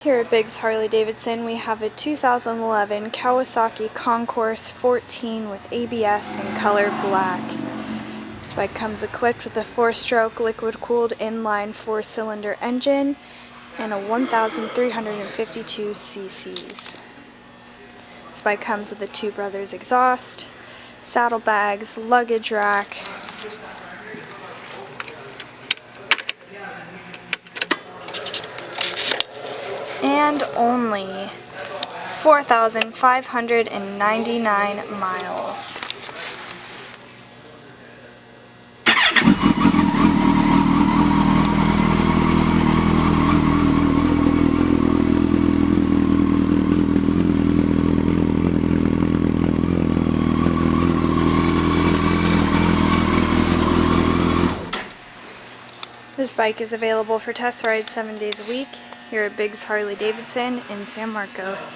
Here at Biggs Harley Davidson, we have a 2011 Kawasaki Councours 14 with ABS in color black. This bike comes equipped with a 4-stroke liquid-cooled inline 4-cylinder engine and a 1,352 cc's. This bike comes with a Two Brothers exhaust, saddlebags, luggage rack, and only 4,599 miles. This bike is available for test rides 7 days a week here at Biggs Harley Davidson in San Marcos.